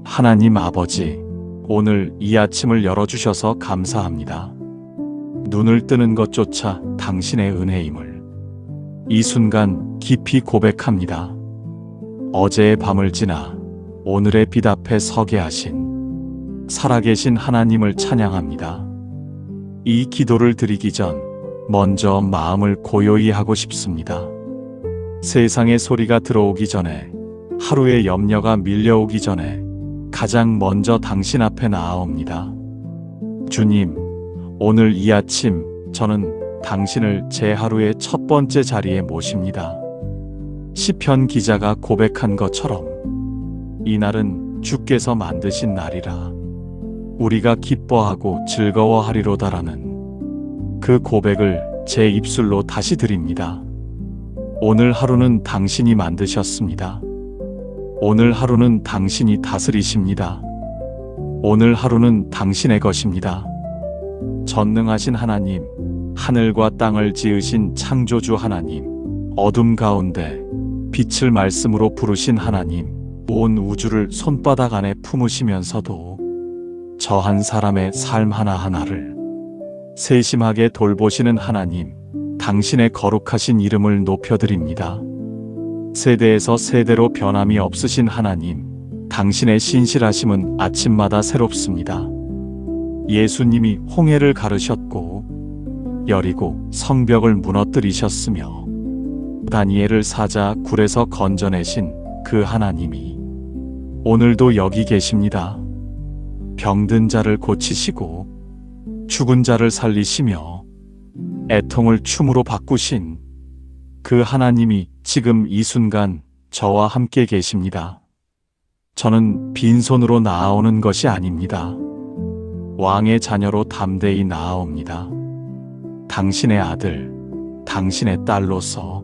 하나님 아버지, 오늘 이 아침을 열어주셔서 감사합니다. 눈을 뜨는 것조차 당신의 은혜임을 이 순간 깊이 고백합니다. 어제의 밤을 지나 오늘의 빛 앞에 서게 하신 살아계신 하나님을 찬양합니다. 이 기도를 드리기 전 먼저 마음을 고요히 하고 싶습니다. 세상의 소리가 들어오기 전에, 하루의 염려가 밀려오기 전에 가장 먼저 당신 앞에 나아옵니다. 주님, 오늘 이 아침 저는 당신을 제 하루의 첫 번째 자리에 모십니다. 시편 기자가 고백한 것처럼 이날은 주께서 만드신 날이라 우리가 기뻐하고 즐거워하리로다라는 그 고백을 제 입술로 다시 드립니다. 오늘 하루는 당신이 만드셨습니다. 오늘 하루는 당신이 다스리십니다. 오늘 하루는 당신의 것입니다. 전능하신 하나님, 하늘과 땅을 지으신 창조주 하나님, 어둠 가운데 빛을 말씀으로 부르신 하나님, 온 우주를 손바닥 안에 품으시면서도 저 한 사람의 삶 하나하나를 세심하게 돌보시는 하나님, 당신의 거룩하신 이름을 높여드립니다. 세대에서 세대로 변함이 없으신 하나님, 당신의 신실하심은 아침마다 새롭습니다. 예수님이 홍해를 가르셨고 여리고 성벽을 무너뜨리셨으며 다니엘을 사자 굴에서 건져내신 그 하나님이 오늘도 여기 계십니다. 병든 자를 고치시고 죽은 자를 살리시며 애통을 춤으로 바꾸신 그 하나님이 지금 이 순간 저와 함께 계십니다. 저는 빈손으로 나아오는 것이 아닙니다. 왕의 자녀로 담대히 나아옵니다. 당신의 아들, 당신의 딸로서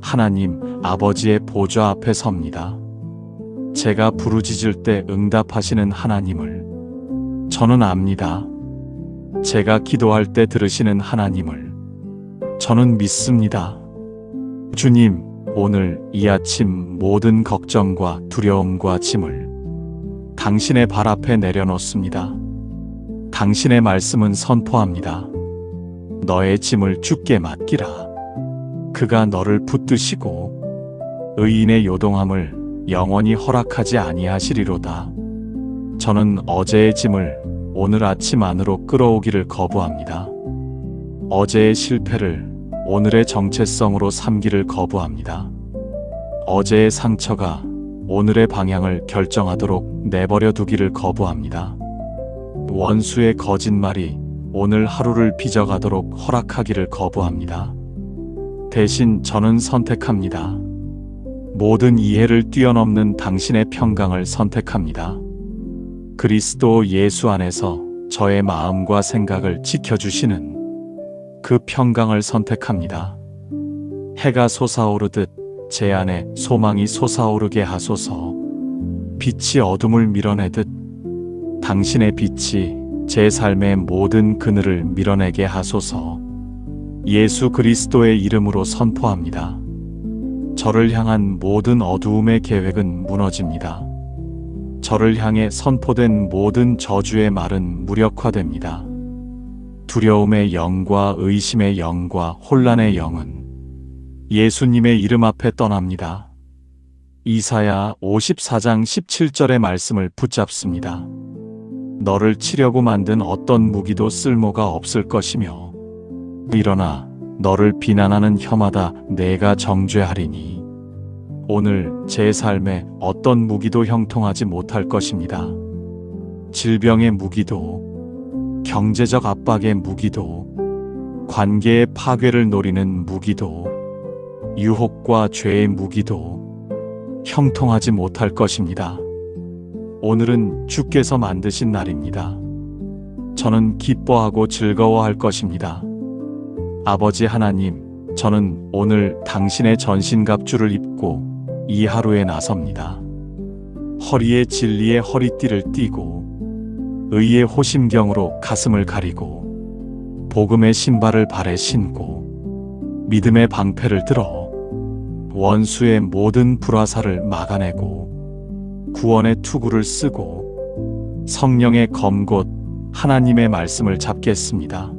하나님 아버지의 보좌 앞에 섭니다. 제가 부르짖을 때 응답하시는 하나님을 저는 압니다. 제가 기도할 때 들으시는 하나님을 저는 믿습니다. 주님, 오늘 이 아침 모든 걱정과 두려움과 짐을 당신의 발 앞에 내려놓습니다. 당신의 말씀은 선포합니다. 너의 짐을 주께 맡기라. 그가 너를 붙드시고 의인의 요동함을 영원히 허락하지 아니하시리로다. 저는 어제의 짐을 오늘 아침 안으로 끌어오기를 거부합니다. 어제의 실패를 오늘의 정체성으로 삼기를 거부합니다. 어제의 상처가 오늘의 방향을 결정하도록 내버려 두기를 거부합니다. 원수의 거짓말이 오늘 하루를 빚어가도록 허락하기를 거부합니다. 대신 저는 선택합니다. 모든 이해를 뛰어넘는 당신의 평강을 선택합니다. 그리스도 예수 안에서 저의 마음과 생각을 지켜주시는 그 평강을 선택합니다. 해가 솟아오르듯 제 안에 소망이 솟아오르게 하소서. 빛이 어둠을 밀어내듯 당신의 빛이 제 삶의 모든 그늘을 밀어내게 하소서. 예수 그리스도의 이름으로 선포합니다. 저를 향한 모든 어두움의 계획은 무너집니다. 저를 향해 선포된 모든 저주의 말은 무력화됩니다. 두려움의 영과 의심의 영과 혼란의 영은 예수님의 이름 앞에 떠납니다. 이사야 54장 17절의 말씀을 붙잡습니다. 너를 치려고 만든 어떤 무기도 쓸모가 없을 것이며 일어나 너를 비난하는 혀마다 내가 정죄하리니 오늘 제 삶에 어떤 무기도 형통하지 못할 것입니다. 질병의 무기도 경제적 압박의 무기도 관계의 파괴를 노리는 무기도 유혹과 죄의 무기도 형통하지 못할 것입니다. 오늘은 주께서 만드신 날입니다. 저는 기뻐하고 즐거워할 것입니다. 아버지 하나님, 저는 오늘 당신의 전신갑주를 입고 이 하루에 나섭니다. 허리에 진리의 허리띠를 띠고 의의 호심경으로 가슴을 가리고 복음의 신발을 발에 신고 믿음의 방패를 들어 원수의 모든 불화살을 막아내고 구원의 투구를 쓰고 성령의 검곧 하나님의 말씀을 잡겠습니다.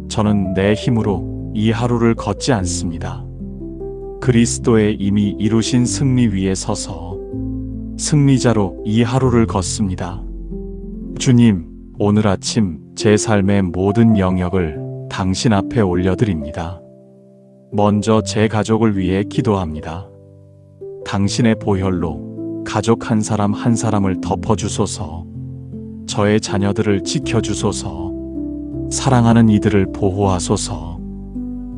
저는 내 힘으로 이 하루를 걷지 않습니다. 그리스도의 이미 이루신 승리 위에 서서 승리자로 이 하루를 걷습니다. 주님, 오늘 아침 제 삶의 모든 영역을 당신 앞에 올려드립니다. 먼저 제 가족을 위해 기도합니다. 당신의 보혈로 가족 한 사람 한 사람을 덮어주소서. 저의 자녀들을 지켜주소서. 사랑하는 이들을 보호하소서.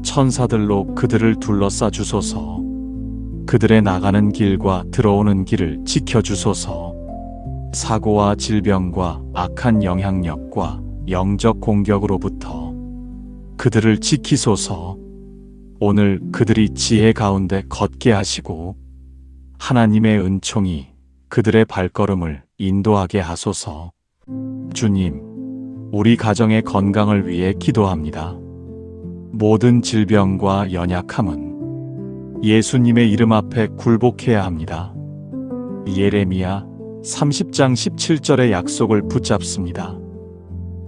천사들로 그들을 둘러싸 주소서. 그들의 나가는 길과 들어오는 길을 지켜주소서. 사고와 질병과 악한 영향력과 영적 공격으로부터 그들을 지키소서. 오늘 그들이 지혜 가운데 걷게 하시고 하나님의 은총이 그들의 발걸음을 인도하게 하소서. 주님, 우리 가정의 건강을 위해 기도합니다. 모든 질병과 연약함은 예수님의 이름 앞에 굴복해야 합니다. 예레미야 30장 17절의 약속을 붙잡습니다.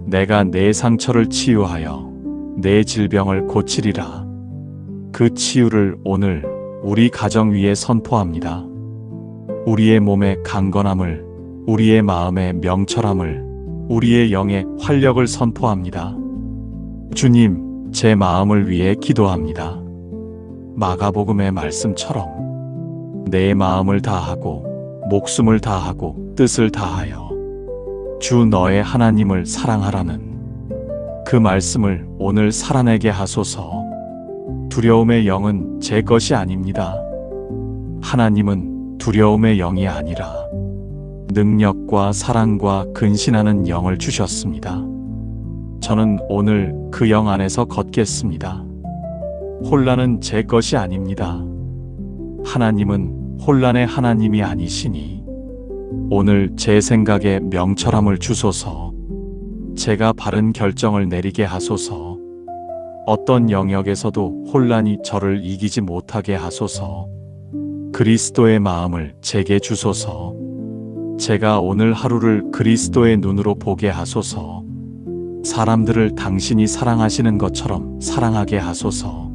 내가 내 상처를 치유하여 내 질병을 고치리라. 그 치유를 오늘 우리 가정 위에 선포합니다. 우리의 몸의 강건함을, 우리의 마음의 명철함을, 우리의 영의 활력을 선포합니다. 주님, 제 마음을 위해 기도합니다. 마가복음의 말씀처럼 내 마음을 다하고 목숨을 다하고 뜻을 다하여 주 너의 하나님을 사랑하라는 그 말씀을 오늘 살아내게 하소서. 두려움의 영은 제 것이 아닙니다. 하나님은 두려움의 영이 아니라 능력과 사랑과 근신하는 영을 주셨습니다. 저는 오늘 그 영 안에서 걷겠습니다. 혼란은 제 것이 아닙니다. 하나님은 혼란의 하나님이 아니시니 오늘 제 생각에 명철함을 주소서. 제가 바른 결정을 내리게 하소서. 어떤 영역에서도 혼란이 저를 이기지 못하게 하소서. 그리스도의 마음을 제게 주소서. 제가 오늘 하루를 그리스도의 눈으로 보게 하소서. 사람들을 당신이 사랑하시는 것처럼 사랑하게 하소서.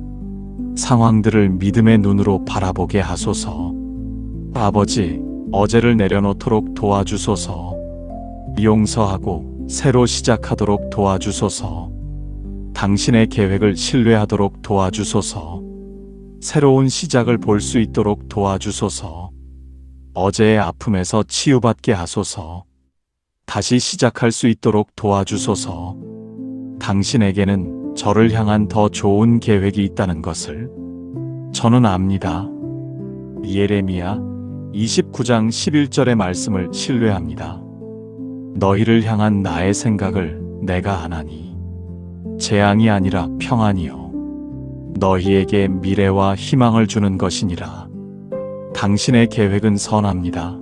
상황들을 믿음의 눈으로 바라보게 하소서. 아버지, 어제를 내려놓도록 도와주소서. 용서하고 새로 시작하도록 도와주소서. 당신의 계획을 신뢰하도록 도와주소서. 새로운 시작을 볼 수 있도록 도와주소서. 어제의 아픔에서 치유받게 하소서. 다시 시작할 수 있도록 도와주소서. 당신에게는 저를 향한 더 좋은 계획이 있다는 것을 저는 압니다. 예레미야 29장 11절의 말씀을 신뢰합니다. 너희를 향한 나의 생각을 내가 아나니 재앙이 아니라 평안이요 너희에게 미래와 희망을 주는 것이니라. 당신의 계획은 선합니다.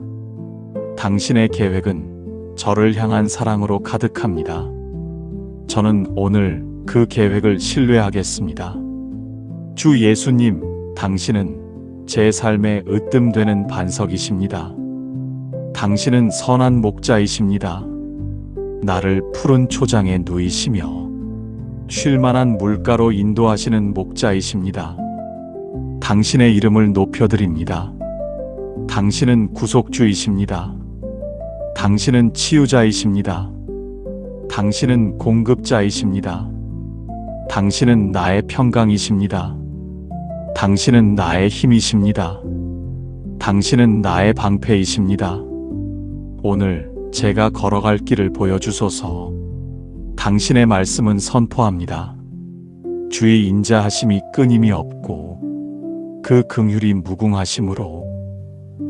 당신의 계획은 저를 향한 사랑으로 가득합니다. 저는 오늘 그 계획을 신뢰하겠습니다. 주 예수님, 당신은 제 삶에 으뜸되는 반석이십니다. 당신은 선한 목자이십니다. 나를 푸른 초장에 누이시며 쉴만한 물가로 인도하시는 목자이십니다. 당신의 이름을 높여드립니다. 당신은 구속주이십니다. 당신은 치유자이십니다. 당신은 공급자이십니다. 당신은 나의 평강이십니다. 당신은 나의 힘이십니다. 당신은 나의 방패이십니다. 오늘 제가 걸어갈 길을 보여주소서. 당신의 말씀은 선포합니다. 주의 인자하심이 끊임이 없고 그 긍휼이 무궁하심으로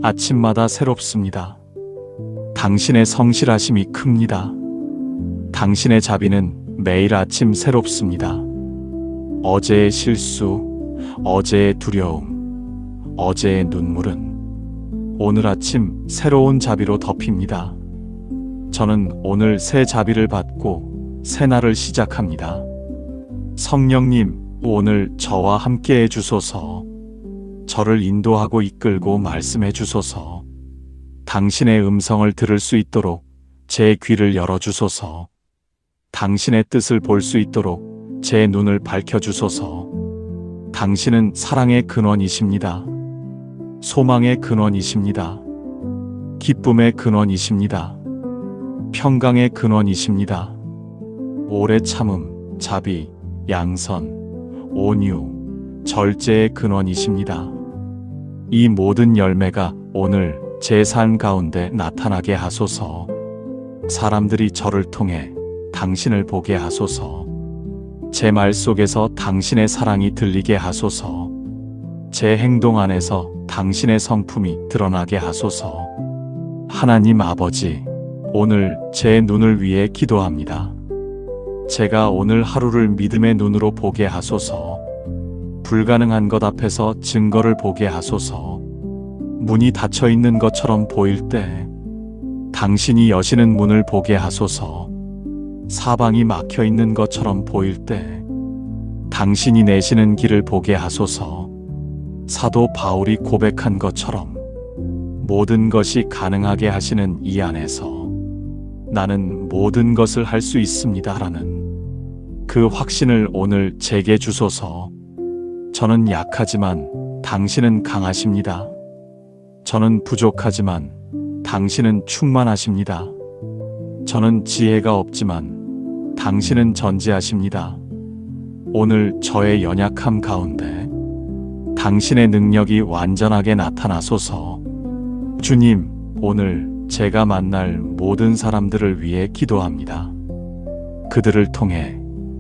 아침마다 새롭습니다. 당신의 성실하심이 큽니다. 당신의 자비는 매일 아침 새롭습니다. 어제의 실수, 어제의 두려움, 어제의 눈물은 오늘 아침 새로운 자비로 덮입니다. 저는 오늘 새 자비를 받고 새 날을 시작합니다. 성령님, 오늘 저와 함께 해주소서. 저를 인도하고 이끌고 말씀해 주소서. 당신의 음성을 들을 수 있도록 제 귀를 열어주소서. 당신의 뜻을 볼 수 있도록 제 눈을 밝혀주소서. 당신은 사랑의 근원이십니다. 소망의 근원이십니다. 기쁨의 근원이십니다. 평강의 근원이십니다. 오래 참음, 자비, 양선, 온유, 절제의 근원이십니다. 이 모든 열매가 오늘 제 삶 가운데 나타나게 하소서. 사람들이 저를 통해 당신을 보게 하소서. 제 말 속에서 당신의 사랑이 들리게 하소서. 제 행동 안에서 당신의 성품이 드러나게 하소서. 하나님 아버지, 오늘 제 눈을 위해 기도합니다. 제가 오늘 하루를 믿음의 눈으로 보게 하소서. 불가능한 것 앞에서 증거를 보게 하소서. 문이 닫혀 있는 것처럼 보일 때 당신이 여시는 문을 보게 하소서. 사방이 막혀 있는 것처럼 보일 때 당신이 내시는 길을 보게 하소서. 사도 바울이 고백한 것처럼 모든 것이 가능하게 하시는 이 안에서 나는 모든 것을 할 수 있습니다 라는 그 확신을 오늘 제게 주소서. 저는 약하지만 당신은 강하십니다. 저는 부족하지만 당신은 충만하십니다. 저는 지혜가 없지만 당신은 전지하십니다. 오늘 저의 연약함 가운데 당신의 능력이 완전하게 나타나소서. 주님, 오늘 제가 만날 모든 사람들을 위해 기도합니다. 그들을 통해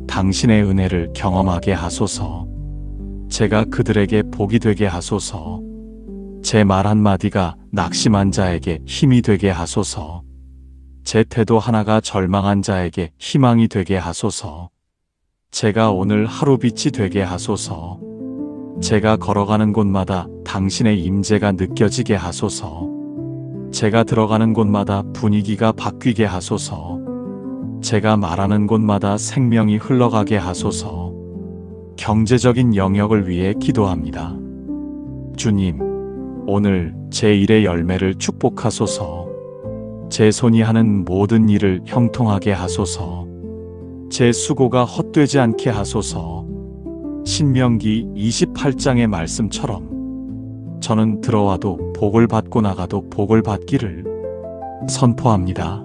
당신의 은혜를 경험하게 하소서. 제가 그들에게 복이 되게 하소서. 제 말 한마디가 낙심한 자에게 힘이 되게 하소서. 제 태도 하나가 절망한 자에게 희망이 되게 하소서. 제가 오늘 하루빛이 되게 하소서. 제가 걸어가는 곳마다 당신의 임재가 느껴지게 하소서. 제가 들어가는 곳마다 분위기가 바뀌게 하소서. 제가 말하는 곳마다 생명이 흘러가게 하소서. 경제적인 영역을 위해 기도합니다. 주님, 오늘 제 일의 열매를 축복하소서. 제 손이 하는 모든 일을 형통하게 하소서. 제 수고가 헛되지 않게 하소서. 신명기 28장의 말씀처럼 저는 들어와도 복을 받고 나가도 복을 받기를 선포합니다.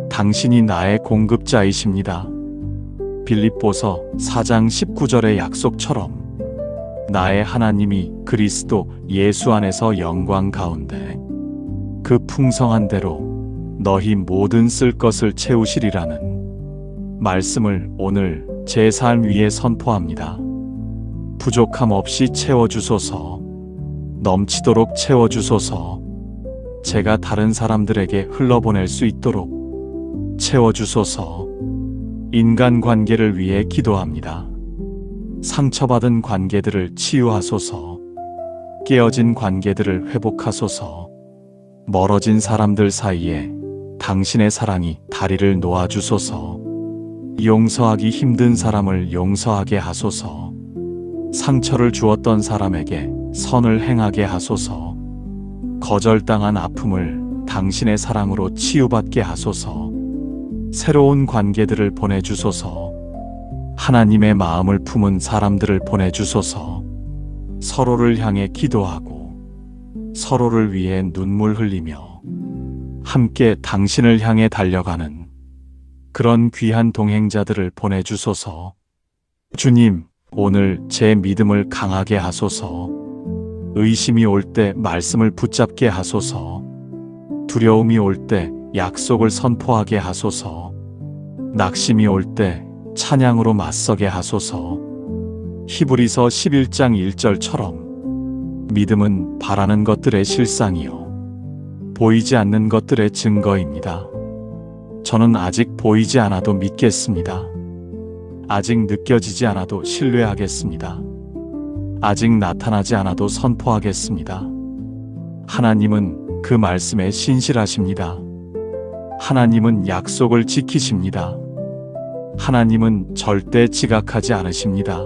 당신이 나의 공급자이십니다. 빌립보서 4장 19절의 약속처럼 나의 하나님이 그리스도 예수 안에서 영광 가운데 그 풍성한 대로 너희 모든 쓸 것을 채우시리라는 말씀을 오늘 제 삶 위에 선포합니다. 부족함 없이 채워주소서. 넘치도록 채워주소서. 제가 다른 사람들에게 흘러보낼 수 있도록 채워주소서. 인간관계를 위해 기도합니다. 상처받은 관계들을 치유하소서. 깨어진 관계들을 회복하소서. 멀어진 사람들 사이에 당신의 사랑이 다리를 놓아주소서. 용서하기 힘든 사람을 용서하게 하소서. 상처를 주었던 사람에게 선을 행하게 하소서. 거절당한 아픔을 당신의 사랑으로 치유받게 하소서. 새로운 관계들을 보내주소서. 하나님의 마음을 품은 사람들을 보내주소서. 서로를 향해 기도하고 서로를 위해 눈물 흘리며 함께 당신을 향해 달려가는 그런 귀한 동행자들을 보내주소서. 주님, 오늘 제 믿음을 강하게 하소서. 의심이 올 때 말씀을 붙잡게 하소서. 두려움이 올 때 약속을 선포하게 하소서. 낙심이 올 때 찬양으로 맞서게 하소서. 히브리서 11장 1절처럼 믿음은 바라는 것들의 실상이요 보이지 않는 것들의 증거입니다. 저는 아직 보이지 않아도 믿겠습니다. 아직 느껴지지 않아도 신뢰하겠습니다. 아직 나타나지 않아도 선포하겠습니다. 하나님은 그 말씀에 신실하십니다. 하나님은 약속을 지키십니다. 하나님은 절대 지각하지 않으십니다.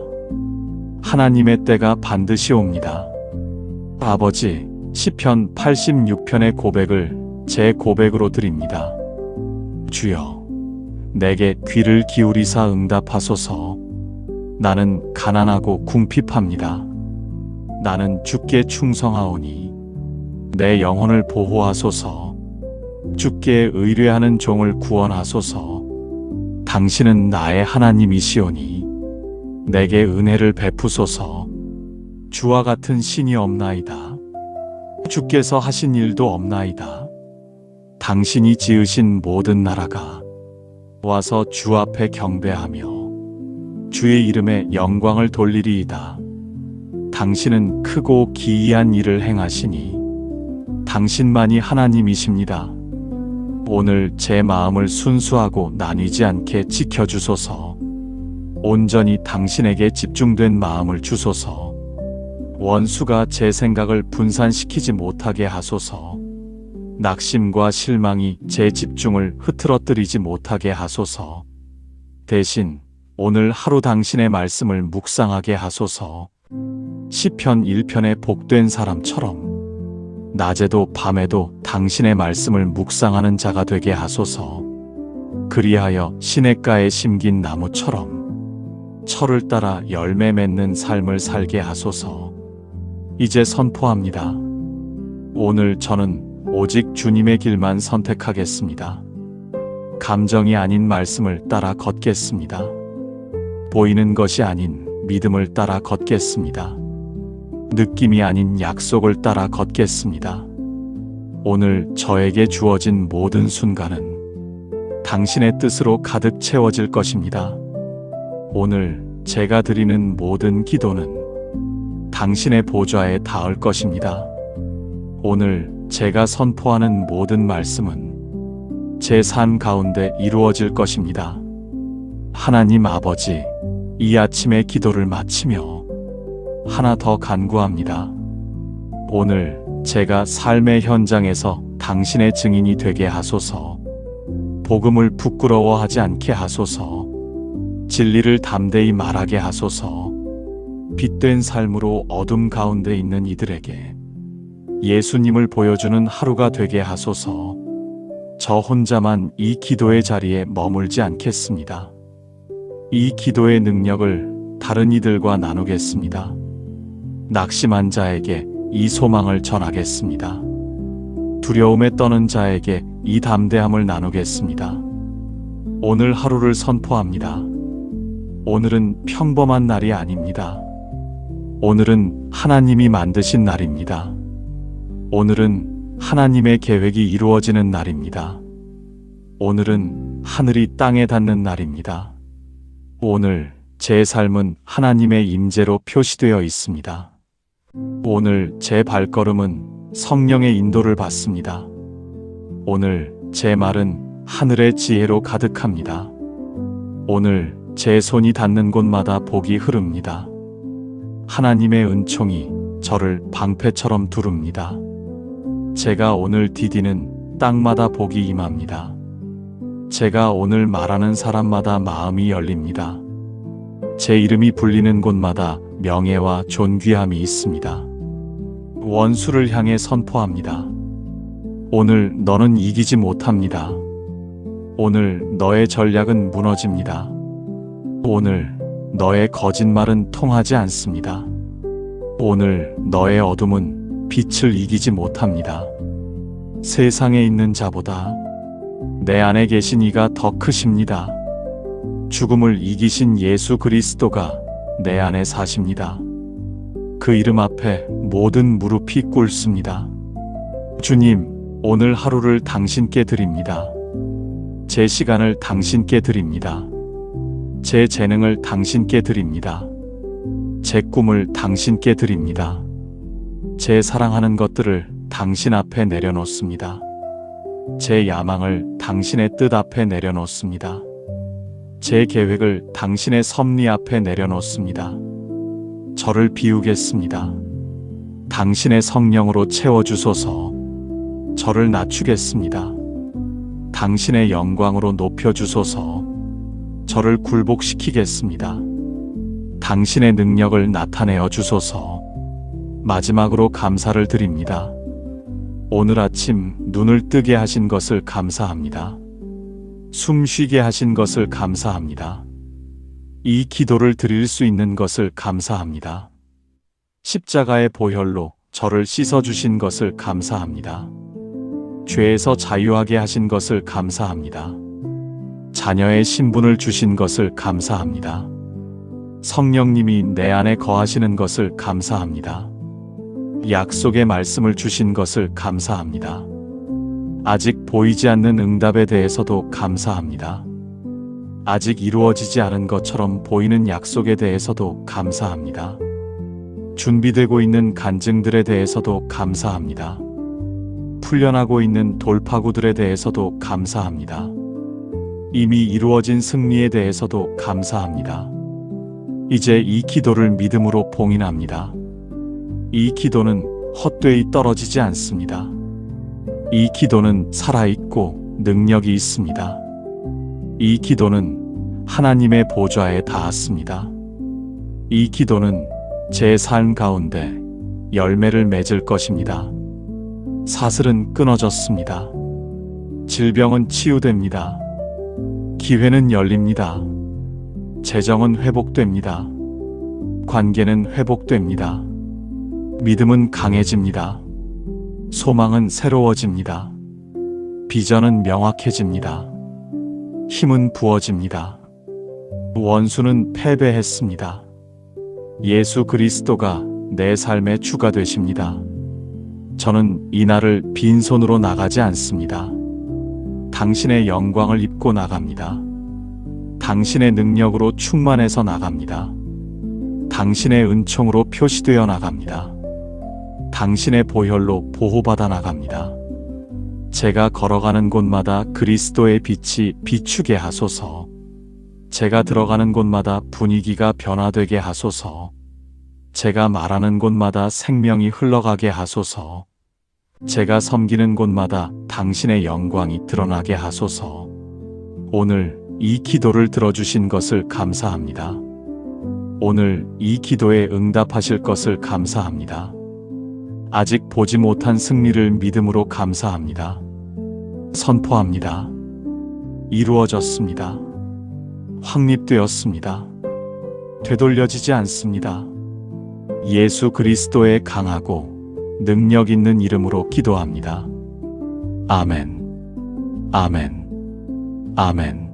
하나님의 때가 반드시 옵니다. 아버지, 시편 86편의 고백을 제 고백으로 드립니다. 주여, 내게 귀를 기울이사 응답하소서. 나는 가난하고 궁핍합니다. 나는 주께 충성하오니 내 영혼을 보호하소서. 주께 의뢰하는 종을 구원하소서. 당신은 나의 하나님이시오니 내게 은혜를 베푸소서. 주와 같은 신이 없나이다. 주께서 하신 일도 없나이다. 당신이 지으신 모든 나라가 와서 주 앞에 경배하며 주의 이름에 영광을 돌리리이다. 당신은 크고 기이한 일을 행하시니 당신만이 하나님이십니다. 오늘 제 마음을 순수하고 나뉘지 않게 지켜주소서. 온전히 당신에게 집중된 마음을 주소서. 원수가 제 생각을 분산시키지 못하게 하소서. 낙심과 실망이 제 집중을 흐트러뜨리지 못하게 하소서. 대신 오늘 하루 당신의 말씀을 묵상하게 하소서. 시편 1편에 복된 사람처럼 낮에도 밤에도 당신의 말씀을 묵상하는 자가 되게 하소서. 그리하여 시냇가에 심긴 나무처럼 철을 따라 열매 맺는 삶을 살게 하소서. 이제 선포합니다. 오늘 저는 오직 주님의 길만 선택하겠습니다. 감정이 아닌 말씀을 따라 걷겠습니다. 보이는 것이 아닌 믿음을 따라 걷겠습니다. 느낌이 아닌 약속을 따라 걷겠습니다. 오늘 저에게 주어진 모든 순간은 당신의 뜻으로 가득 채워질 것입니다. 오늘 제가 드리는 모든 기도는 당신의 보좌에 닿을 것입니다. 오늘 제가 선포하는 모든 말씀은 제 삶 가운데 이루어질 것입니다. 하나님 아버지, 이 아침에 기도를 마치며 하나 더 간구합니다. 오늘 제가 삶의 현장에서 당신의 증인이 되게 하소서. 복음을 부끄러워하지 않게 하소서. 진리를 담대히 말하게 하소서. 빛된 삶으로 어둠 가운데 있는 이들에게 예수님을 보여주는 하루가 되게 하소서. 저 혼자만 이 기도의 자리에 머물지 않겠습니다. 이 기도의 능력을 다른 이들과 나누겠습니다. 낙심한 자에게 이 소망을 전하겠습니다. 두려움에 떠는 자에게 이 담대함을 나누겠습니다. 오늘 하루를 선포합니다. 오늘은 평범한 날이 아닙니다. 오늘은 하나님이 만드신 날입니다. 오늘은 하나님의 계획이 이루어지는 날입니다. 오늘은 하늘이 땅에 닿는 날입니다. 오늘 제 삶은 하나님의 임재로 표시되어 있습니다. 오늘 제 발걸음은 성령의 인도를 받습니다. 오늘 제 말은 하늘의 지혜로 가득합니다. 오늘 제 손이 닿는 곳마다 복이 흐릅니다. 하나님의 은총이 저를 방패처럼 두릅니다. 제가 오늘 디디는 땅마다 복이 임합니다. 제가 오늘 말하는 사람마다 마음이 열립니다. 제 이름이 불리는 곳마다 명예와 존귀함이 있습니다. 원수를 향해 선포합니다. 오늘 너는 이기지 못합니다. 오늘 너의 전략은 무너집니다. 오늘 너의 거짓말은 통하지 않습니다. 오늘 너의 어둠은 빛을 이기지 못합니다. 세상에 있는 자보다 내 안에 계신 이가 더 크십니다. 죽음을 이기신 예수 그리스도가 내 안에 사십니다. 그 이름 앞에 모든 무릎이 꿇습니다. 주님, 오늘 하루를 당신께 드립니다. 제 시간을 당신께 드립니다. 제 재능을 당신께 드립니다. 제 꿈을 당신께 드립니다. 제 사랑하는 것들을 당신 앞에 내려놓습니다. 제 야망을 당신의 뜻 앞에 내려놓습니다. 제 계획을 당신의 섭리 앞에 내려놓습니다. 저를 비우겠습니다. 당신의 성령으로 채워주소서. 저를 낮추겠습니다. 당신의 영광으로 높여주소서. 저를 굴복시키겠습니다. 당신의 능력을 나타내어 주소서. 마지막으로 감사를 드립니다. 오늘 아침 눈을 뜨게 하신 것을 감사합니다. 숨 쉬게 하신 것을 감사합니다. 이 기도를 드릴 수 있는 것을 감사합니다. 십자가의 보혈로 저를 씻어주신 것을 감사합니다. 죄에서 자유하게 하신 것을 감사합니다. 자녀의 신분을 주신 것을 감사합니다. 성령님이 내 안에 거하시는 것을 감사합니다. 약속의 말씀을 주신 것을 감사합니다. 아직 보이지 않는 응답에 대해서도 감사합니다. 아직 이루어지지 않은 것처럼 보이는 약속에 대해서도 감사합니다. 준비되고 있는 간증들에 대해서도 감사합니다. 풀려나고 있는 돌파구들에 대해서도 감사합니다. 이미 이루어진 승리에 대해서도 감사합니다. 이제 이 기도를 믿음으로 봉인합니다. 이 기도는 헛되이 떨어지지 않습니다. 이 기도는 살아있고 능력이 있습니다. 이 기도는 하나님의 보좌에 닿았습니다. 이 기도는 제 삶 가운데 열매를 맺을 것입니다. 사슬은 끊어졌습니다. 질병은 치유됩니다. 기회는 열립니다. 재정은 회복됩니다. 관계는 회복됩니다. 믿음은 강해집니다. 소망은 새로워집니다. 비전은 명확해집니다. 힘은 부어집니다. 원수는 패배했습니다. 예수 그리스도가 내 삶의 주가 되십니다. 저는 이 날을 빈손으로 나가지 않습니다. 당신의 영광을 입고 나갑니다. 당신의 능력으로 충만해서 나갑니다. 당신의 은총으로 표시되어 나갑니다. 당신의 보혈로 보호받아 나갑니다. 제가 걸어가는 곳마다 그리스도의 빛이 비추게 하소서. 제가 들어가는 곳마다 분위기가 변화되게 하소서. 제가 말하는 곳마다 생명이 흘러가게 하소서. 제가 섬기는 곳마다 당신의 영광이 드러나게 하소서. 오늘 이 기도를 들어주신 것을 감사합니다. 오늘 이 기도에 응답하실 것을 감사합니다. 아직 보지 못한 승리를 믿음으로 감사합니다. 선포합니다. 이루어졌습니다. 확립되었습니다. 되돌려지지 않습니다. 예수 그리스도의 강하고 능력 있는 이름으로 기도합니다. 아멘. 아멘. 아멘.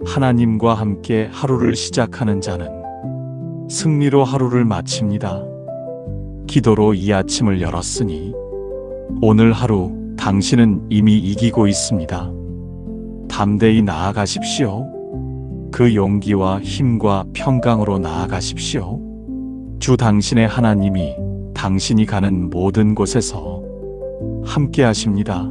하나님과 함께 하루를 시작하는 자는 승리로 하루를 마칩니다. 기도로 이 아침을 열었으니 오늘 하루 당신은 이미 이기고 있습니다. 담대히 나아가십시오. 그 용기와 힘과 평강으로 나아가십시오. 주 당신의 하나님이 당신이 가는 모든 곳에서 함께 하십니다.